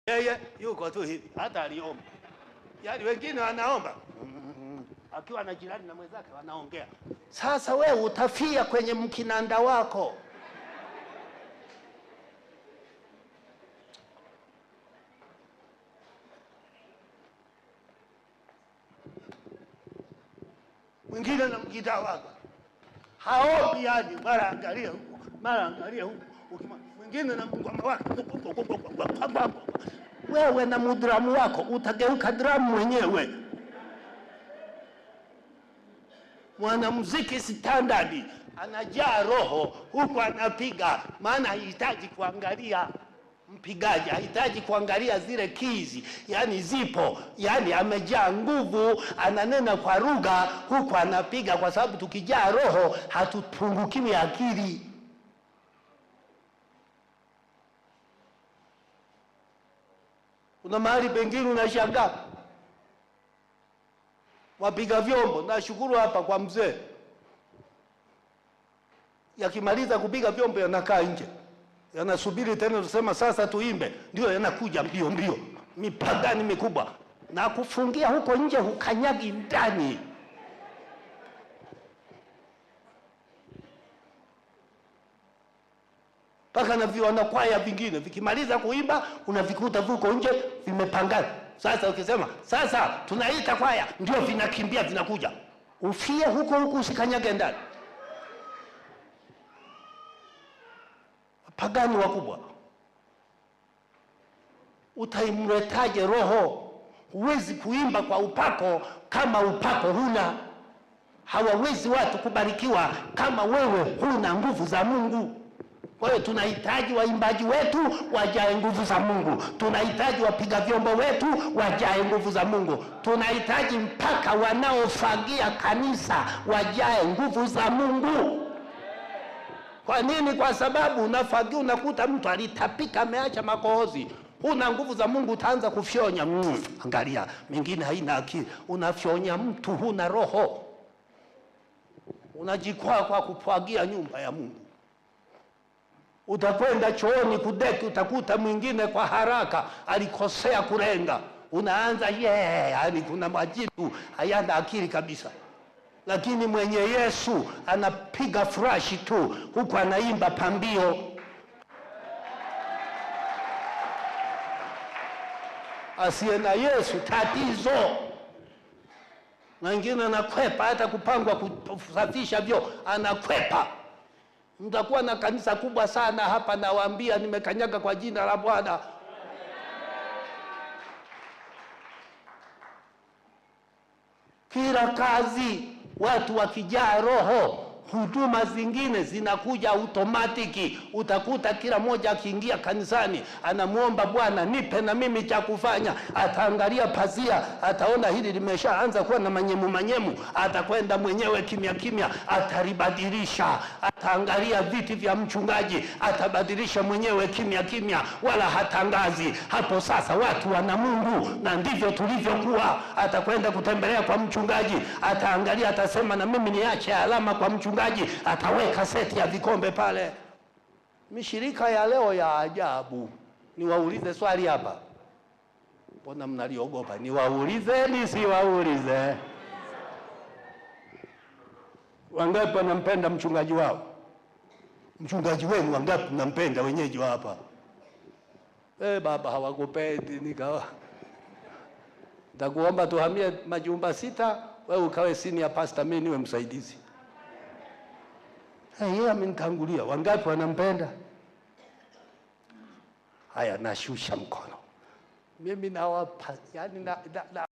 Yeye yuko tu hivi, hata aliomba. Yaani wengine wanaomba akiwa na jirani na mwenzake wanaongea. Sasa wewe utafia kwenye mkinanda wako. Mwingine na mgita wako haombi, yani mara angalia huko mara angalia huko. Mwingine na ngoma wako, wewe na mudramu wako utageuka dramu mwenyewe. Mwanamuziki standard anajaa roho huko anapiga, maana hahitaji kuangalia mpigaji, hahitaji kuangalia zile keys, yani zipo, yani amejaa nguvu, ananena kwa lugha huko anapiga, kwa sababu tukijaa roho hatupungukiwi akili. Kuna mahali pengine unashangaa wapiga vyombo, na shukuru hapa kwa mzee, yakimaliza kupiga vyombo yanakaa nje, yanasubiri tena tusema sasa tuimbe, ndio yanakuja mbio mbio, mipagani mikubwa, na kufungia huko nje, hukanyagi ndani. Paka na wanakwaya vingine vikimaliza kuimba unavikuta huko nje vimepangana. Sasa ukisema sasa tunaita kwaya, ndio vinakimbia vinakuja. Ufie huko huko, usikanyage ndani. Pagani wakubwa, utaimletaje roho? Huwezi kuimba kwa upako kama upako huna. Hawawezi watu kubarikiwa kama wewe huna nguvu za Mungu. Kwa hiyo tunahitaji waimbaji wetu wajae nguvu za Mungu. Tunahitaji wapiga vyombo wetu wajae nguvu za Mungu. Tunahitaji mpaka wanaofagia kanisa wajae nguvu za Mungu. Kwa nini? Kwa sababu unafagia, unakuta mtu alitapika ameacha makohozi. Huna nguvu za Mungu, utaanza kufyonya. Angalia, mingine haina akili. Unafyonya mtu, huna roho. Unajikwaa kwa kufagia nyumba ya Mungu. Utakwenda chooni kudeki, utakuta mwingine kwa haraka alikosea kurenga. Unaanza yani kuna majitu hayana akili kabisa. Lakini mwenye Yesu anapiga fresh tu, huku anaimba pambio. Asiye na Yesu tatizo. Mwingine anakwepa, hata kupangwa kusafisha vyo anakwepa. Mtakuwa na kanisa kubwa sana hapa, nawaambia, nimekanyaga kwa jina la Bwana. Kila kazi watu wakijaa roho, huduma zingine zinakuja automatiki. Utakuta kila mmoja akiingia kanisani anamuomba Bwana, nipe na mimi cha kufanya. Ataangalia pazia, ataona hili limeshaanza kuwa na manyemu, atakwenda mwenyewe kimya kimya, atalibadilisha. Ataangalia viti vya mchungaji, atabadilisha mwenyewe kimya kimya, wala hatangazi. Hapo sasa watu wana Mungu, na ndivyo tulivyokuwa. Atakwenda kutembelea kwa mchungaji, ataangalia, atasema na mimi niache alama kwa mchungaji, ataweka seti ya vikombe pale. Mishirika ya leo ya ajabu. Niwaulize swali hapa, mbona mnaliogopa? Niwaulize nisiwaulize? Wangapi wanampenda mchungaji wao? Mchungaji wenu wangapi mnampenda? Wenyeji wa hapa baba hawakupendi. Nitakuomba tuhamie majumba 6, wewe ukawe senior pastor, mimi niwe msaidizi. Yeye amenitangulia. Wangapi wanampenda? Haya, nashusha mkono. Mimi nawapa, yani